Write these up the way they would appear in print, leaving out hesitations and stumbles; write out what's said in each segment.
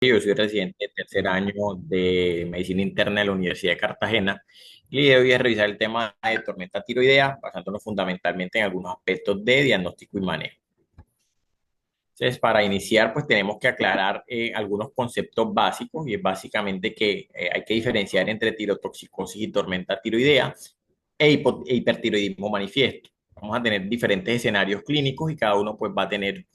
Yo soy residente de tercer año de Medicina Interna de la Universidad de Cartagena y hoy voy a revisar el tema de tormenta tiroidea, basándonos fundamentalmente en algunos aspectos de diagnóstico y manejo. Entonces, para iniciar, pues tenemos que aclarar algunos conceptos básicos y es básicamente que hay que diferenciar entre tirotoxicosis y tormenta tiroidea e hipertiroidismo manifiesto. Vamos a tener diferentes escenarios clínicos y cada uno pues va a tener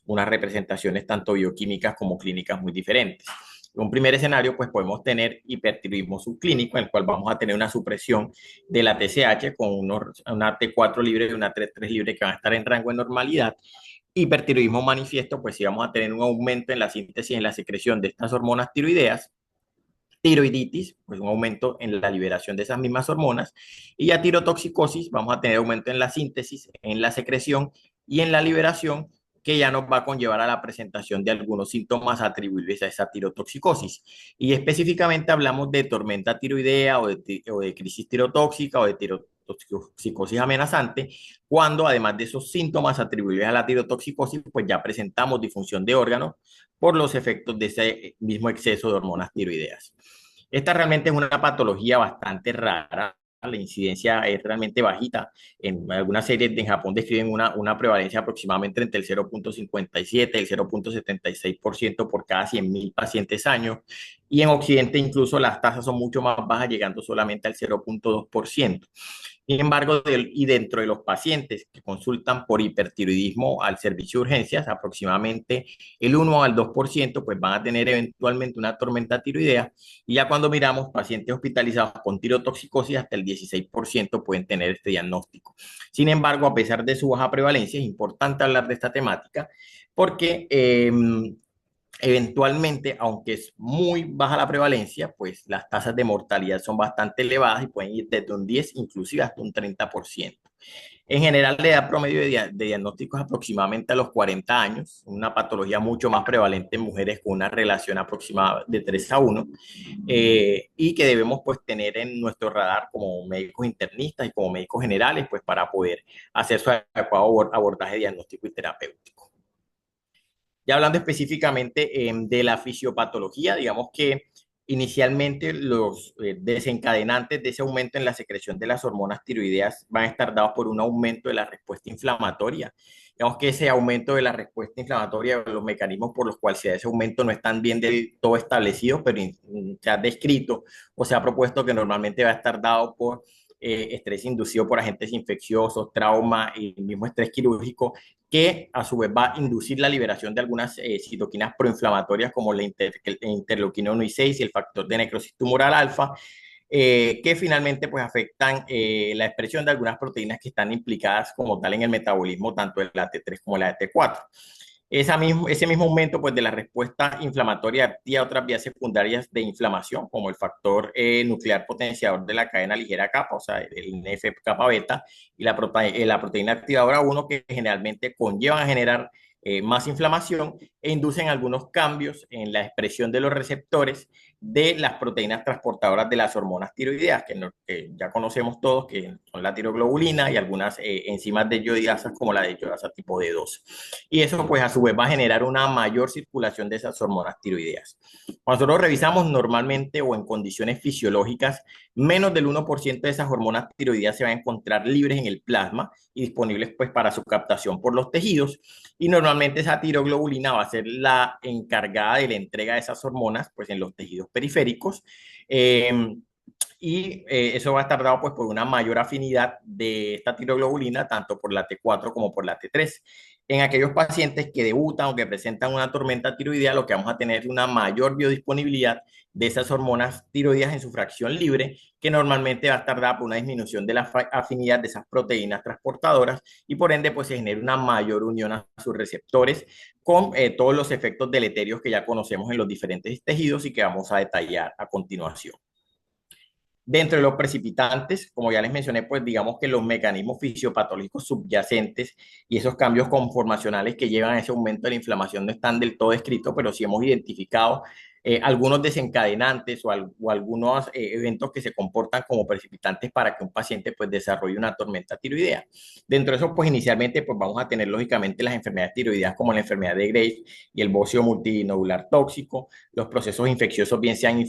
unas representaciones tanto bioquímicas como clínicas muy diferentes. En un primer escenario, pues podemos tener hipertiroidismo subclínico, en el cual vamos a tener una supresión de la TSH con una T4 libre y una T3 libre que van a estar en rango de normalidad. Hipertiroidismo manifiesto, pues sí vamos a tener un aumento en la síntesis y en la secreción de estas hormonas tiroideas. Tiroiditis, pues un aumento en la liberación de esas mismas hormonas. Y ya tirotoxicosis, vamos a tener aumento en la síntesis, en la secreción y en la liberación, que ya nos va a conllevar a la presentación de algunos síntomas atribuibles a esa tirotoxicosis. Y específicamente hablamos de tormenta tiroidea o de crisis tirotóxica o de tirotoxicosis amenazante, cuando además de esos síntomas atribuibles a la tirotoxicosis, pues ya presentamos disfunción de órganos por los efectos de ese mismo exceso de hormonas tiroideas. Esta realmente es una patología bastante rara. La incidencia es realmente bajita. En algunas series en Japón describen una prevalencia aproximadamente entre el 0.57 y el 0.76% por cada 100.000 pacientes años. Y en Occidente incluso las tasas son mucho más bajas, llegando solamente al 0.2%. Sin embargo, y dentro de los pacientes que consultan por hipertiroidismo al servicio de urgencias, aproximadamente el 1 al 2% pues van a tener eventualmente una tormenta tiroidea, y ya cuando miramos pacientes hospitalizados con tirotoxicosis, hasta el 16% pueden tener este diagnóstico. Sin embargo, a pesar de su baja prevalencia, es importante hablar de esta temática porque eventualmente, aunque es muy baja la prevalencia, pues las tasas de mortalidad son bastante elevadas y pueden ir desde un 10 inclusive hasta un 30%. En general, la edad promedio de diagnóstico es aproximadamente a los 40 años, una patología mucho más prevalente en mujeres con una relación aproximada de 3:1, y que debemos pues tener en nuestro radar como médicos internistas y como médicos generales, pues para poder hacer su adecuado abordaje diagnóstico y terapéutico. Ya hablando específicamente de la fisiopatología, digamos que inicialmente los desencadenantes de ese aumento en la secreción de las hormonas tiroideas van a estar dados por un aumento de la respuesta inflamatoria. Digamos que ese aumento de la respuesta inflamatoria, los mecanismos por los cuales se da ese aumento no están bien del todo establecidos, pero se ha descrito o se ha propuesto que normalmente va a estar dado por estrés inducido por agentes infecciosos, trauma y el mismo estrés quirúrgico, que a su vez va a inducir la liberación de algunas citoquinas proinflamatorias como la interleuquina 1 y 6 y el factor de necrosis tumoral alfa, que finalmente pues afectan la expresión de algunas proteínas que están implicadas como tal en el metabolismo tanto de la T3 como de la T4. Ese mismo aumento pues, de la respuesta inflamatoria activa otras vías secundarias de inflamación, como el factor nuclear potenciador de la cadena ligera kappa, o sea, el NF-kappa beta, y la proteína activadora 1, que generalmente conllevan a generar más inflamación e inducen algunos cambios en la expresión de los receptores de las proteínas transportadoras de las hormonas tiroideas, que ya conocemos todos, que son la tiroglobulina y algunas enzimas de yodidasas como la de yodasa tipo D2. Y eso pues a su vez va a generar una mayor circulación de esas hormonas tiroideas. Cuando nosotros revisamos normalmente o en condiciones fisiológicas, menos del 1% de esas hormonas tiroideas se van a encontrar libres en el plasma y disponibles pues para su captación por los tejidos, y normalmente esa tiroglobulina va a ser la encargada de la entrega de esas hormonas pues en los tejidos periféricos. Eso va a estar dado pues por una mayor afinidad de esta tiroglobulina tanto por la T4 como por la T3. En aquellos pacientes que debutan o que presentan una tormenta tiroidea, lo que vamos a tener es una mayor biodisponibilidad de esas hormonas tiroideas en su fracción libre, que normalmente va a estar dada por una disminución de la afinidad de esas proteínas transportadoras, y por ende pues se genera una mayor unión a sus receptores con todos los efectos deleterios que ya conocemos en los diferentes tejidos y que vamos a detallar a continuación. Dentro de los precipitantes, como ya les mencioné, pues digamos que los mecanismos fisiopatológicos subyacentes y esos cambios conformacionales que llevan a ese aumento de la inflamación no están del todo descritos, pero sí hemos identificado algunos desencadenantes o algunos eventos que se comportan como precipitantes para que un paciente pues desarrolle una tormenta tiroidea. Dentro de eso, pues inicialmente pues vamos a tener lógicamente las enfermedades tiroideas como la enfermedad de Graves y el bocio multinodular tóxico, los procesos infecciosos bien sean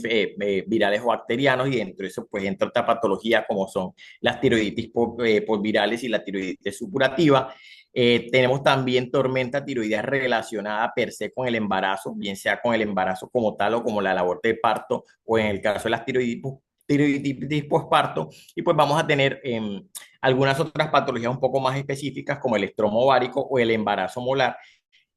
virales o bacterianos, y dentro de eso pues entra otra patología como son las tiroiditis postvirales y la tiroiditis supurativa. Tenemos también tormenta tiroidea relacionada per se con el embarazo, bien sea con el embarazo como tal o como la labor de parto, o en el caso de las tiroiditis postparto. Y pues vamos a tener algunas otras patologías un poco más específicas como el estromo ovárico o el embarazo molar,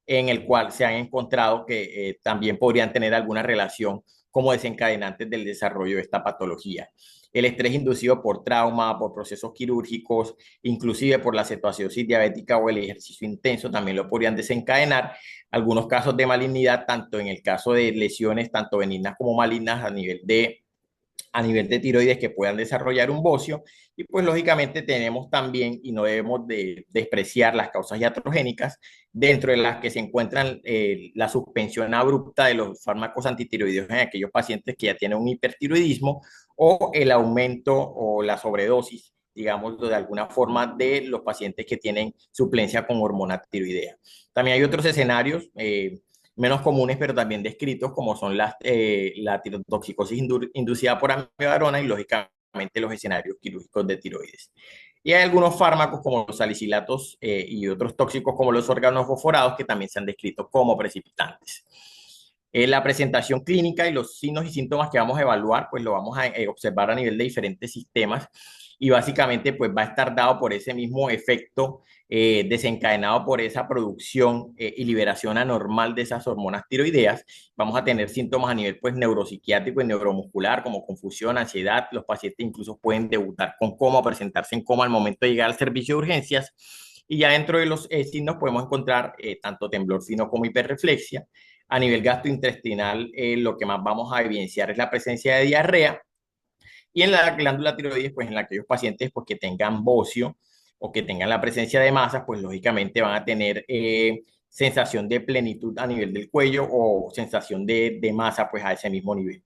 en el cual se han encontrado que también podrían tener alguna relación como desencadenantes del desarrollo de esta patología. El estrés inducido por trauma, por procesos quirúrgicos, inclusive por la cetoacidosis diabética o el ejercicio intenso, también lo podrían desencadenar. Algunos casos de malignidad, tanto en el caso de lesiones, tanto benignas como malignas, a nivel de tiroides que puedan desarrollar un bocio. Y pues lógicamente tenemos también, y no debemos de despreciar las causas iatrogénicas, dentro de las que se encuentran la suspensión abrupta de los fármacos antitiroideos en aquellos pacientes que ya tienen un hipertiroidismo, o el aumento o la sobredosis, digamos, de alguna forma, de los pacientes que tienen suplencia con hormona tiroidea. También hay otros escenarios menos comunes, pero también descritos, como son la tirotoxicosis inducida por amiodarona y lógicamente los escenarios quirúrgicos de tiroides. Y hay algunos fármacos como los salicilatos y otros tóxicos como los organofosforados que también se han descrito como precipitantes. La presentación clínica y los signos y síntomas que vamos a evaluar, pues lo vamos a observar a nivel de diferentes sistemas, y básicamente pues va a estar dado por ese mismo efecto desencadenado por esa producción y liberación anormal de esas hormonas tiroideas. Vamos a tener síntomas a nivel pues neuropsiquiátrico y neuromuscular como confusión, ansiedad. Los pacientes incluso pueden debutar con coma, presentarse en coma al momento de llegar al servicio de urgencias. Y ya dentro de los signos podemos encontrar tanto temblor fino como hiperreflexia. A nivel gastrointestinal, lo que más vamos a evidenciar es la presencia de diarrea. Y en la glándula tiroides, pues en aquellos pacientes pues, que tengan bocio o que tengan la presencia de masas, pues lógicamente van a tener sensación de plenitud a nivel del cuello, o sensación de masa pues a ese mismo nivel.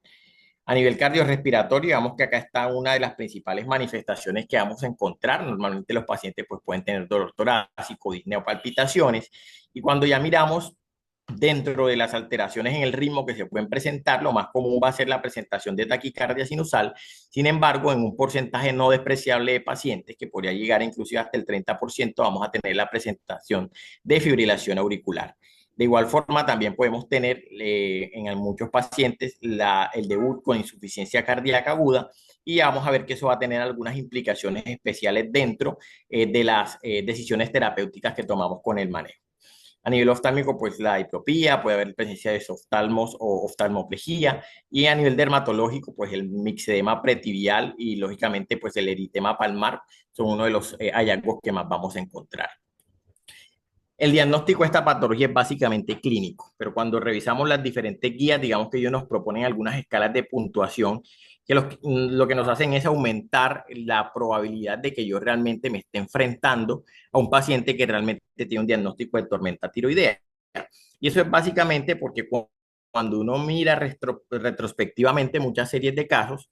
A nivel cardiorrespiratorio, digamos que acá está una de las principales manifestaciones que vamos a encontrar. Normalmente los pacientes pues, pueden tener dolor torácico, disnea o palpitaciones. Y cuando ya miramos dentro de las alteraciones en el ritmo que se pueden presentar, lo más común va a ser la presentación de taquicardia sinusal. Sin embargo, en un porcentaje no despreciable de pacientes, que podría llegar inclusive hasta el 30%, vamos a tener la presentación de fibrilación auricular. De igual forma, también podemos tener en muchos pacientes el debut con insuficiencia cardíaca aguda, y vamos a ver que eso va a tener algunas implicaciones especiales dentro de las decisiones terapéuticas que tomamos con el manejo. A nivel oftálmico, pues la diplopía, puede haber presencia de oftalmos o oftalmoplejía, y a nivel dermatológico, pues el mixedema pretibial y lógicamente pues el eritema palmar son uno de los hallazgos que más vamos a encontrar. El diagnóstico de esta patología es básicamente clínico, pero cuando revisamos las diferentes guías, digamos que ellos nos proponen algunas escalas de puntuación que lo que nos hacen es aumentar la probabilidad de que yo realmente me esté enfrentando a un paciente que realmente tiene un diagnóstico de tormenta tiroidea. Y eso es básicamente porque cuando uno mira retrospectivamente muchas series de casos,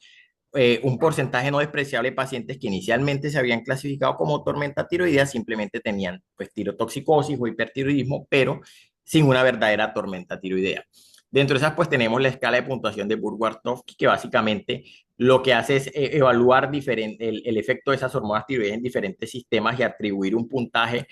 un porcentaje no despreciable de pacientes que inicialmente se habían clasificado como tormenta tiroidea simplemente tenían pues tirotoxicosis o hipertiroidismo, pero sin una verdadera tormenta tiroidea. Dentro de esas, pues tenemos la escala de puntuación de Burgard-Tofsky, que básicamente lo que hace es evaluar el efecto de esas hormonas tiroideas en diferentes sistemas y atribuir un puntaje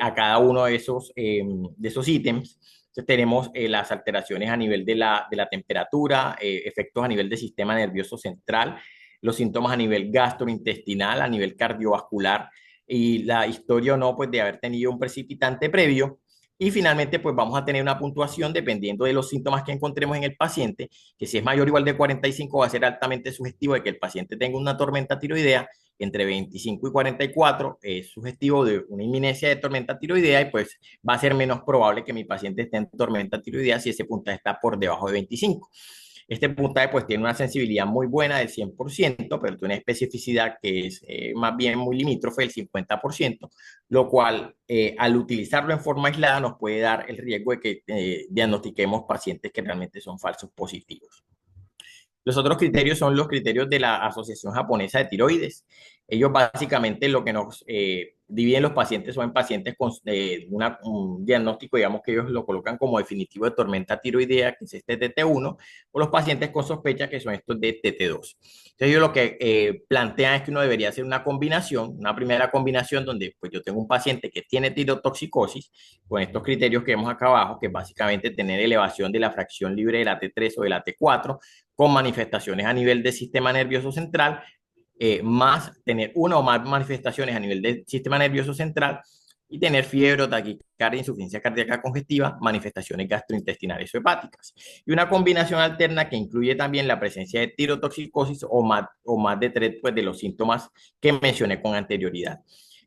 a cada uno de esos ítems. Entonces tenemos las alteraciones a nivel de la temperatura, efectos a nivel del sistema nervioso central, los síntomas a nivel gastrointestinal, a nivel cardiovascular, y la historia o no pues de haber tenido un precipitante previo. Y finalmente, pues vamos a tener una puntuación dependiendo de los síntomas que encontremos en el paciente, que si es mayor o igual de 45 va a ser altamente sugestivo de que el paciente tenga una tormenta tiroidea. Entre 25 y 44 es sugestivo de una inminencia de tormenta tiroidea, y pues va a ser menos probable que mi paciente esté en tormenta tiroidea si ese puntaje está por debajo de 25. Este puntaje pues tiene una sensibilidad muy buena del 100%, pero tiene una especificidad que es más bien muy limítrofe del 50%, lo cual al utilizarlo en forma aislada nos puede dar el riesgo de que diagnostiquemos pacientes que realmente son falsos positivos. Los otros criterios son los criterios de la Asociación Japonesa de Tiroides. Ellos básicamente lo que nos dividen los pacientes son en pacientes con un diagnóstico, digamos que ellos lo colocan como definitivo de tormenta tiroidea, que es este TT1, o los pacientes con sospecha, que son estos de TT2. Entonces ellos lo que plantean es que uno debería hacer una combinación, una primera combinación donde pues yo tengo un paciente que tiene tirotoxicosis con estos criterios que vemos acá abajo, que es básicamente tener elevación de la fracción libre de la T3 o de la T4, con manifestaciones a nivel del sistema nervioso central, más tener una o más manifestaciones a nivel del sistema nervioso central y tener fiebre, taquicardia, insuficiencia cardíaca congestiva, manifestaciones gastrointestinales o hepáticas. Y una combinación alterna que incluye también la presencia de tirotoxicosis o más de tres pues, de los síntomas que mencioné con anterioridad.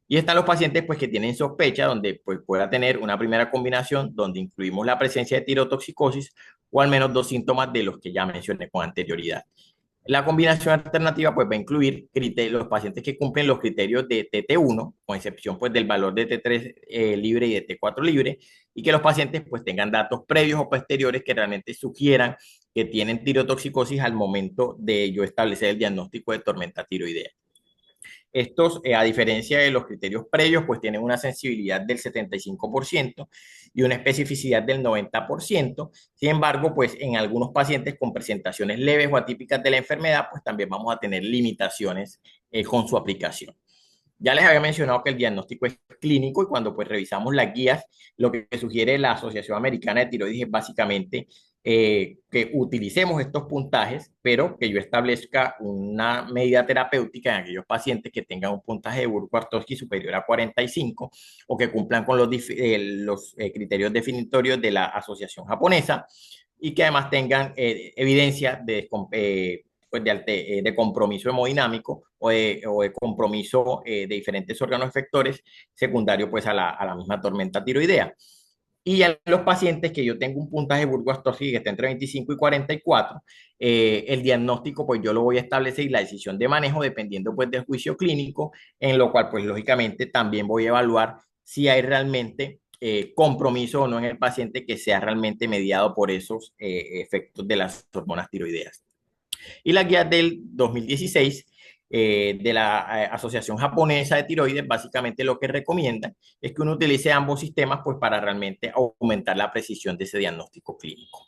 Y están los pacientes pues, que tienen sospecha, donde pues, pueda tener una primera combinación donde incluimos la presencia de tirotoxicosis o al menos dos síntomas de los que ya mencioné con anterioridad. La combinación alternativa pues, va a incluir los pacientes que cumplen los criterios de TT1, con excepción pues, del valor de T3 libre y de T4 libre, y que los pacientes pues, tengan datos previos o posteriores que realmente sugieran que tienen tirotoxicosis al momento de yo establecer el diagnóstico de tormenta tiroidea. Estos, a diferencia de los criterios previos, pues tienen una sensibilidad del 75% y una especificidad del 90%. Sin embargo, pues en algunos pacientes con presentaciones leves o atípicas de la enfermedad, pues también vamos a tener limitaciones con su aplicación. Ya les había mencionado que el diagnóstico es clínico y cuando pues revisamos las guías, lo que sugiere la Asociación Americana de Tiroides es básicamente que utilicemos estos puntajes, pero que yo establezca una medida terapéutica en aquellos pacientes que tengan un puntaje de Burgh-Wartowski superior a 45 o que cumplan con los criterios definitorios de la Asociación Japonesa y que además tengan evidencia pues de compromiso hemodinámico o de compromiso de diferentes órganos efectores secundarios pues a la misma tormenta tiroidea. Y en los pacientes que yo tengo un puntaje Burgh-Wartowski que está entre 25 y 44, el diagnóstico pues yo lo voy a establecer y la decisión de manejo dependiendo pues del juicio clínico, en lo cual pues lógicamente también voy a evaluar si hay realmente compromiso o no en el paciente que sea realmente mediado por esos efectos de las hormonas tiroideas. Y las guías del 2016 de la Asociación Japonesa de Tiroides, básicamente lo que recomiendan es que uno utilice ambos sistemas pues, para realmente aumentar la precisión de ese diagnóstico clínico.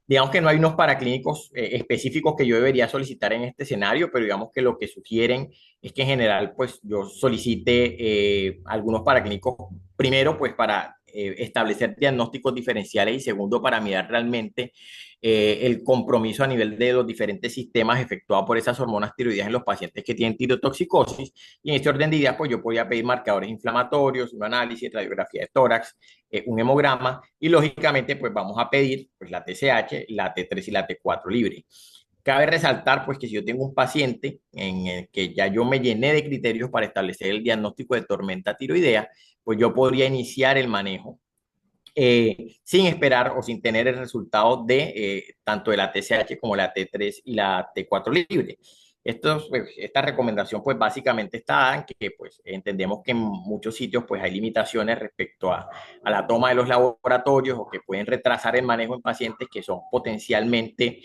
Digamos que no hay unos paraclínicos específicos que yo debería solicitar en este escenario, pero digamos que lo que sugieren es que en general pues yo solicite algunos paraclínicos, primero pues para establecer diagnósticos diferenciales y segundo para mirar realmente el compromiso a nivel de los diferentes sistemas efectuado por esas hormonas tiroideas en los pacientes que tienen tirotoxicosis. Y en este orden de ideas, pues yo podría pedir marcadores inflamatorios, un análisis, radiografía de tórax, un hemograma y lógicamente pues vamos a pedir pues la TSH, la T3 y la T4 libre. Cabe resaltar pues que si yo tengo un paciente en el que ya yo me llené de criterios para establecer el diagnóstico de tormenta tiroidea, pues yo podría iniciar el manejo sin esperar o sin tener el resultado de tanto de la TSH como la T3 y la T4 libre. Esta recomendación pues básicamente está dada en que pues entendemos que en muchos sitios pues hay limitaciones respecto a la toma de los laboratorios o que pueden retrasar el manejo en pacientes que son potencialmente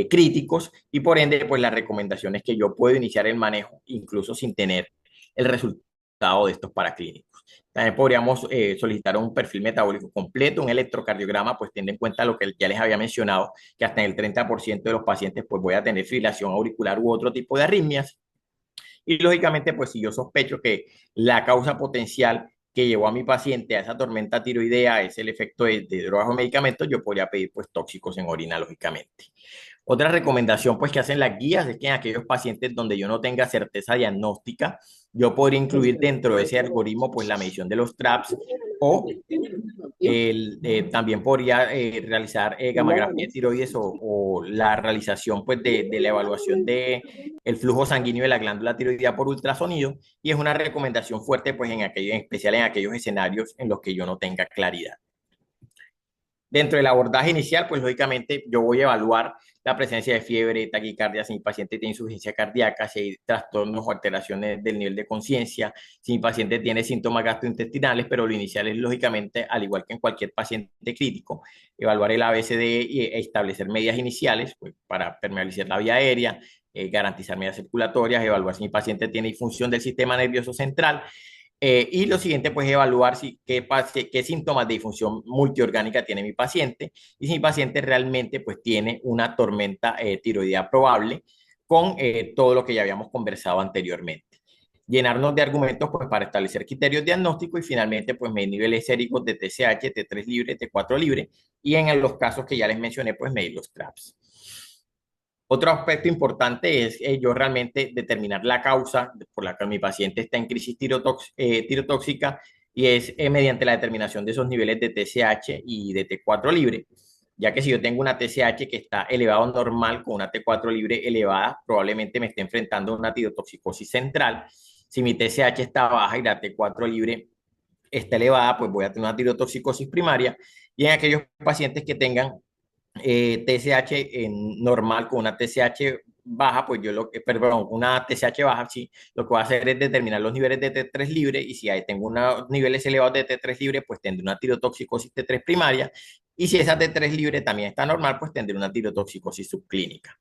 críticos y por ende pues la recomendación es que yo puedo iniciar el manejo incluso sin tener el resultado de estos paraclínicos. También podríamos solicitar un perfil metabólico completo, un electrocardiograma, pues teniendo en cuenta lo que ya les había mencionado, que hasta en el 30% de los pacientes pues voy a tener fibrilación auricular u otro tipo de arritmias. Y lógicamente, pues si yo sospecho que la causa potencial que llevó a mi paciente a esa tormenta tiroidea es el efecto de drogas o medicamentos, yo podría pedir pues tóxicos en orina, lógicamente. Otra recomendación pues que hacen las guías es que en aquellos pacientes donde yo no tenga certeza diagnóstica, yo podría incluir dentro de ese algoritmo pues la medición de los TRAPS o también podría realizar gamografía de tiroides o la realización pues de la evaluación de el flujo sanguíneo de la glándula tiroidea por ultrasonido y es una recomendación fuerte pues en especial en aquellos escenarios en los que yo no tenga claridad. Dentro del abordaje inicial, pues lógicamente yo voy a evaluar la presencia de fiebre, taquicardia, si mi paciente tiene insuficiencia cardíaca, si hay trastornos o alteraciones del nivel de conciencia, si mi paciente tiene síntomas gastrointestinales, pero lo inicial es lógicamente, al igual que en cualquier paciente crítico, evaluar el ABCD e establecer medidas iniciales pues, para permeabilizar la vía aérea, garantizar medidas circulatorias, evaluar si mi paciente tiene disfunción del sistema nervioso central y lo siguiente, pues, evaluar qué síntomas de disfunción multiorgánica tiene mi paciente y si mi paciente realmente, pues, tiene una tormenta tiroidea probable con todo lo que ya habíamos conversado anteriormente. Llenarnos de argumentos, pues, para establecer criterios diagnósticos y finalmente, pues, medir niveles séricos de TSH, T3 libre, T4 libre y en los casos que ya les mencioné, pues, medir los TRAPS. Otro aspecto importante es yo realmente determinar la causa por la que mi paciente está en crisis tirotóxica y es mediante la determinación de esos niveles de TSH y de T4 libre, ya que si yo tengo una TSH que está elevado normal con una T4 libre elevada, probablemente me esté enfrentando a una tirotoxicosis central. Si mi TSH está baja y la T4 libre está elevada, pues voy a tener una tirotoxicosis primaria y en aquellos pacientes que tengan TSH normal con una TSH baja, pues yo perdón, una TSH baja, sí, lo que voy a hacer es determinar los niveles de T3 libre y si ahí tengo unos niveles elevados de T3 libre, pues tendré una tirotoxicosis T3 primaria y si esa T3 libre también está normal, pues tendré una tirotoxicosis subclínica.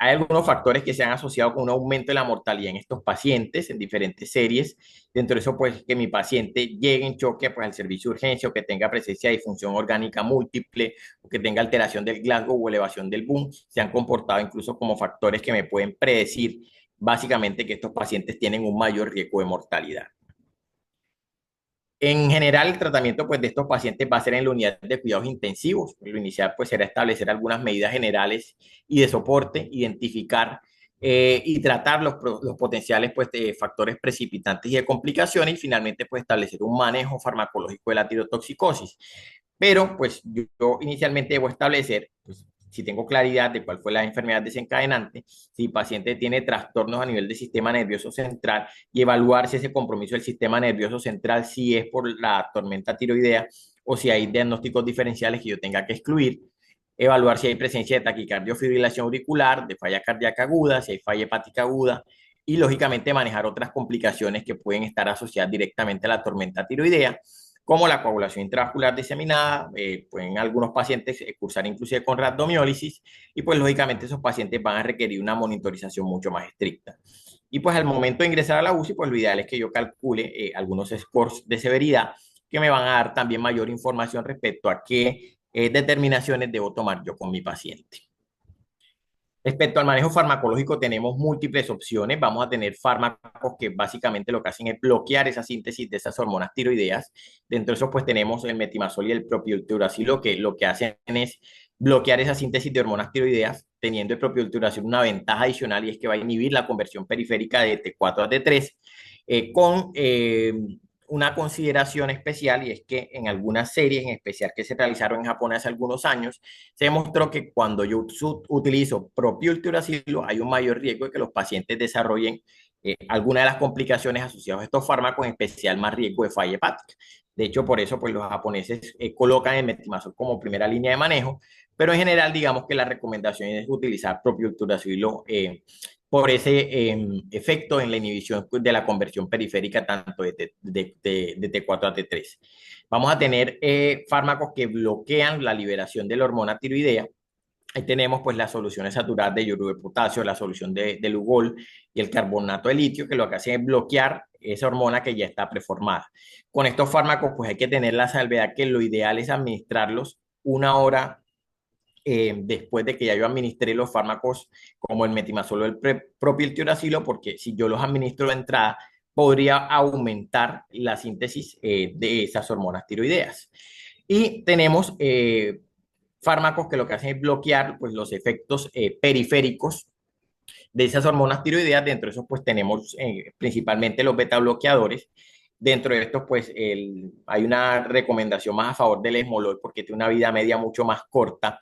Hay algunos factores que se han asociado con un aumento de la mortalidad en estos pacientes en diferentes series. Dentro de eso, pues, que mi paciente llegue en choque pues, al servicio de urgencia o que tenga presencia de disfunción orgánica múltiple o que tenga alteración del Glasgow o elevación del BUN, se han comportado incluso como factores que me pueden predecir básicamente que estos pacientes tienen un mayor riesgo de mortalidad. En general, el tratamiento pues, de estos pacientes va a ser en la unidad de cuidados intensivos. Lo inicial pues, será establecer algunas medidas generales y de soporte, identificar y tratar los potenciales pues, de factores precipitantes y de complicaciones y finalmente pues, establecer un manejo farmacológico de la tirotoxicosis. Pero pues yo inicialmente debo establecer, pues, si tengo claridad de cuál fue la enfermedad desencadenante, si el paciente tiene trastornos a nivel del sistema nervioso central y evaluar si ese compromiso del sistema nervioso central si es por la tormenta tiroidea o si hay diagnósticos diferenciales que yo tenga que excluir, evaluar si hay presencia de taquicardia o fibrilación auricular, de falla cardíaca aguda, si hay falla hepática aguda y lógicamente manejar otras complicaciones que pueden estar asociadas directamente a la tormenta tiroidea como la coagulación intravascular diseminada, pueden algunos pacientes cursar inclusive con rhabdomiólisis y pues lógicamente esos pacientes van a requerir una monitorización mucho más estricta. Y pues al momento de ingresar a la UCI, pues lo ideal es que yo calcule algunos scores de severidad que me van a dar también mayor información respecto a qué determinaciones debo tomar yo con mi paciente. Respecto al manejo farmacológico, tenemos múltiples opciones. Vamos a tener fármacos que básicamente lo que hacen es bloquear esa síntesis de esas hormonas tiroideas. Dentro de eso, pues tenemos el metimazol y el propilturacilo, que lo que hacen es bloquear esa síntesis de hormonas tiroideas, teniendo el propilturacilo una ventaja adicional y es que va a inhibir la conversión periférica de T4 a T3 con una consideración especial y es que en algunas series, en especial que se realizaron en Japón hace algunos años, se demostró que cuando yo utilizo propilturacilo hay un mayor riesgo de que los pacientes desarrollen alguna de las complicaciones asociadas a estos fármacos, en especial más riesgo de falla hepática. De hecho, por eso pues, los japoneses colocan el metimazol como primera línea de manejo, pero en general digamos que la recomendación es utilizar propilturacilo por ese efecto en la inhibición de la conversión periférica tanto de T4 a T3. Vamos a tener fármacos que bloquean la liberación de la hormona tiroidea. Ahí tenemos pues las soluciones saturadas de iodo de potasio, la solución de Lugol y el carbonato de litio, que lo que hacen es bloquear esa hormona que ya está preformada. Con estos fármacos pues hay que tener la salvedad que lo ideal es administrarlos una hora después de que ya yo administré los fármacos como el metimazol o el propiltiuracilo, porque si yo los administro de entrada, podría aumentar la síntesis de esas hormonas tiroideas. Y tenemos fármacos que lo que hacen es bloquear pues, los efectos periféricos de esas hormonas tiroideas. Dentro de esos, pues tenemos principalmente los beta bloqueadores. Dentro de estos, pues hay una recomendación más a favor del esmolol porque tiene una vida media mucho más corta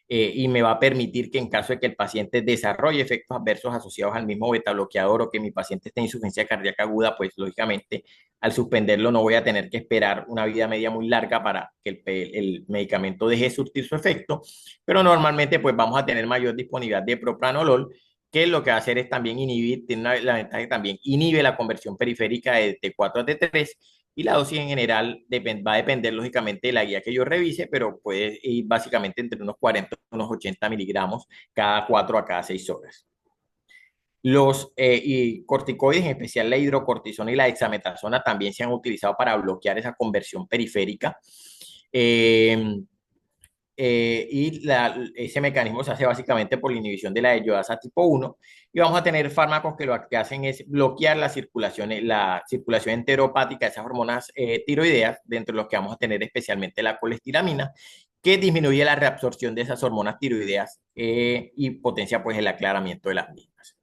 y me va a permitir que en caso de que el paciente desarrolle efectos adversos asociados al mismo beta bloqueador o que mi paciente esté en insuficiencia cardíaca aguda, pues lógicamente al suspenderlo no voy a tener que esperar una vida media muy larga para que el medicamento deje de surtir su efecto, pero normalmente pues vamos a tener mayor disponibilidad de propranolol, que lo que va a hacer es también inhibir, tiene la ventaja que también inhibe la conversión periférica de T4 a T3, y la dosis en general va a depender lógicamente de la guía que yo revise, pero puede ir básicamente entre unos 40 y unos 80 miligramos cada 4 a cada 6 horas. Los y corticoides, en especial la hidrocortisona y la dexametasona, también se han utilizado para bloquear esa conversión periférica. Eh, ese mecanismo se hace básicamente por la inhibición de la ioasa tipo 1, y vamos a tener fármacos que lo que hacen es bloquear la circulación enteropática de esas hormonas tiroideas, dentro de los que vamos a tener especialmente la colestiramina, que disminuye la reabsorción de esas hormonas tiroideas y potencia pues el aclaramiento de las mismas.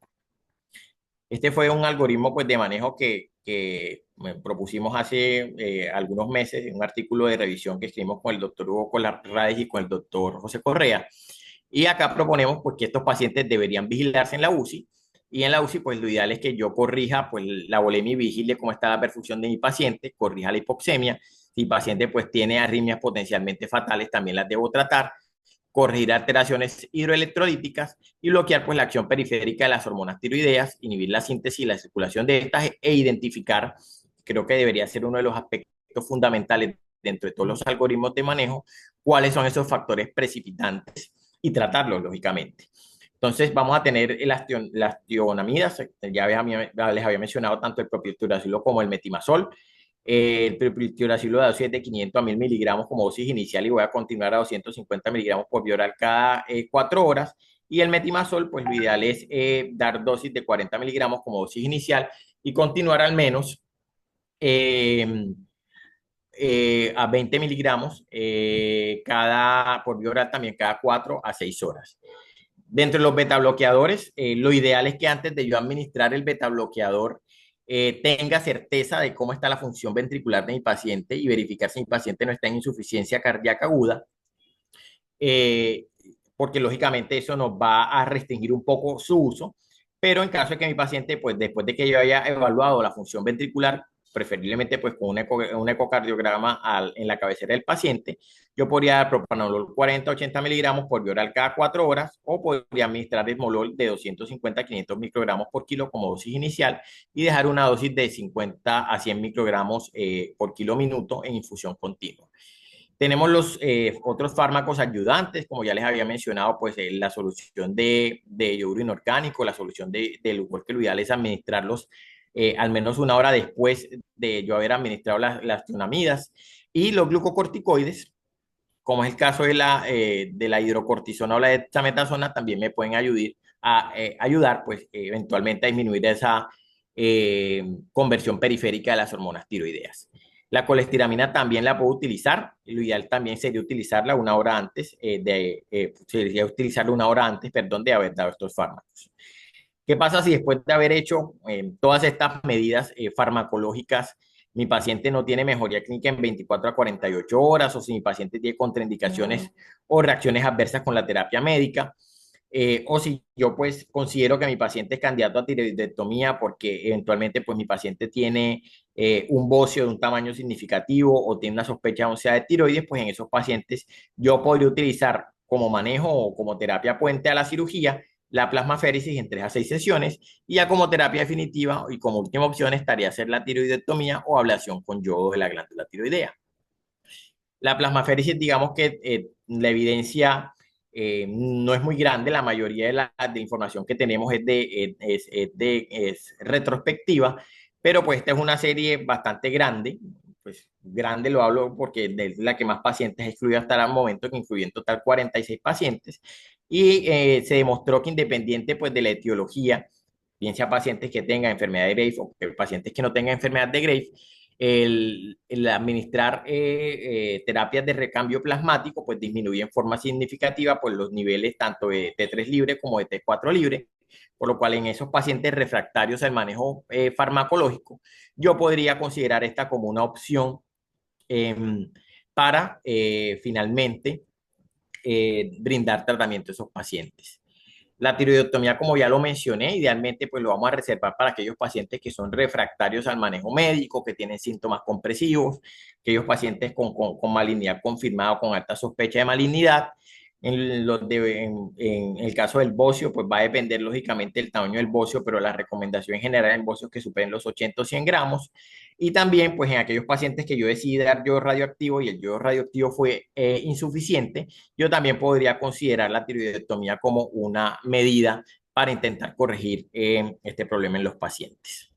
Este fue un algoritmo pues, de manejo que propusimos hace algunos meses en un artículo de revisión que escribimos con el doctor Hugo Colarrades y con el doctor José Correa. Y acá proponemos pues, que estos pacientes deberían vigilarse en la UCI. Y en la UCI, pues lo ideal es que yo corrija pues, la volemia y vigile cómo está la perfusión de mi paciente, corrija la hipoxemia. Si el paciente pues, tiene arritmias potencialmente fatales, también las debo tratar, corregir alteraciones hidroelectrolíticas y bloquear pues la acción periférica de las hormonas tiroideas, inhibir la síntesis y la circulación de estas e identificar, creo que debería ser uno de los aspectos fundamentales dentro de todos los algoritmos de manejo, cuáles son esos factores precipitantes y tratarlos lógicamente. Entonces vamos a tener las tionamidas, ya les había mencionado tanto el propilturacilo como el metimazol. El triptiluracilo de dosis de 500 a 1000 miligramos como dosis inicial, y voy a continuar a 250 miligramos por vía oral cada 4 horas. Y el metimazol, pues lo ideal es dar dosis de 40 miligramos como dosis inicial y continuar al menos eh, a 20 miligramos por vía oral también cada 4 a 6 horas. Dentro de los beta bloqueadores, lo ideal es que antes de yo administrar el beta bloqueador, tenga certeza de cómo está la función ventricular de mi paciente y verificar si mi paciente no está en insuficiencia cardíaca aguda, eh, porque lógicamente eso nos va a restringir un poco su uso, pero en caso de que mi paciente, pues después de que yo haya evaluado la función ventricular, preferiblemente pues con un ecocardiograma en la cabecera del paciente, yo podría dar propranolol 40-80 miligramos por vía oral cada 4 horas, o podría administrar esmolol de 250-500 microgramos por kilo como dosis inicial y dejar una dosis de 50 a 100 microgramos por kilo minuto en infusión continua. Tenemos los otros fármacos ayudantes, como ya les había mencionado, pues la solución de yodo inorgánico, la solución de Lugol, que lo ideal es administrarlos al menos una hora después de yo haber administrado las tionamidas, y los glucocorticoides, como es el caso de la hidrocortisona o la dexametasona, también me pueden ayudar pues eventualmente a disminuir esa conversión periférica de las hormonas tiroideas. La colestiramina también la puedo utilizar. Lo ideal también sería utilizarla una hora antes perdón, de haber dado estos fármacos. ¿Qué pasa si después de haber hecho todas estas medidas farmacológicas, mi paciente no tiene mejoría clínica en 24 a 48 horas, o si mi paciente tiene contraindicaciones o reacciones adversas con la terapia médica? O si yo pues considero que mi paciente es candidato a tiroidectomía porque eventualmente pues mi paciente tiene un bocio de un tamaño significativo o tiene una sospecha ósea de tiroides, pues en esos pacientes yo podría utilizar como manejo o como terapia puente a la cirugía la plasmaféresis en 3 a 6 sesiones, y ya como terapia definitiva y como última opción estaría hacer la tiroidectomía o ablación con yodo de la glándula tiroidea. La plasmaféresis, digamos que la evidencia no es muy grande, la mayoría de información que tenemos es retrospectiva, pero pues esta es una serie bastante grande, pues grande lo hablo porque es la que más pacientes ha excluido hasta el momento, que incluyó en total 46 pacientes, y se demostró que independiente pues de la etiología, bien sea pacientes que tengan enfermedad de Graves o pacientes que no tengan enfermedad de Graves, el administrar terapias de recambio plasmático pues disminuye en forma significativa pues los niveles tanto de T3 libre como de T4 libre, por lo cual en esos pacientes refractarios al manejo farmacológico yo podría considerar esta como una opción para finalmente brindar tratamiento a esos pacientes. La tiroidectomía, como ya lo mencioné, idealmente pues lo vamos a reservar para aquellos pacientes que son refractarios al manejo médico, que tienen síntomas compresivos, aquellos pacientes con malignidad confirmada o con alta sospecha de malignidad. En el caso del bocio, pues va a depender lógicamente del tamaño del bocio, pero la recomendación en general en bocios que superen los 80 o 100 gramos. Y también, pues en aquellos pacientes que yo decidí dar yodo radioactivo y el yodo radioactivo fue insuficiente, yo también podría considerar la tiroidectomía como una medida para intentar corregir este problema en los pacientes.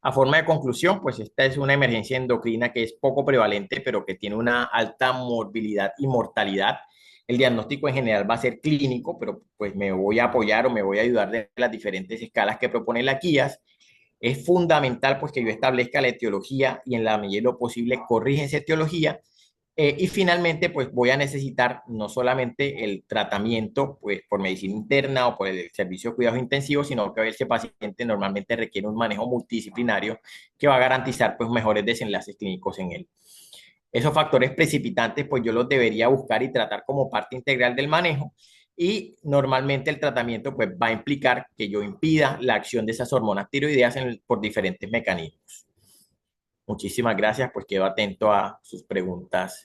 A forma de conclusión, pues esta es una emergencia endocrina que es poco prevalente, pero que tiene una alta morbilidad y mortalidad. El diagnóstico en general va a ser clínico, pero pues me voy a apoyar o me voy a ayudar de las diferentes escalas que propone la guías. Es fundamental pues que yo establezca la etiología y en la medida de lo posible corrige esa etiología. Y finalmente, pues voy a necesitar no solamente el tratamiento pues, por medicina interna o por el servicio de cuidados intensivos, sino que ese paciente normalmente requiere un manejo multidisciplinario que va a garantizar pues, mejores desenlaces clínicos en él. Esos factores precipitantes, pues yo los debería buscar y tratar como parte integral del manejo. Y normalmente el tratamiento pues, va a implicar que yo impida la acción de esas hormonas tiroideas por diferentes mecanismos. Muchísimas gracias, pues quedo atento a sus preguntas.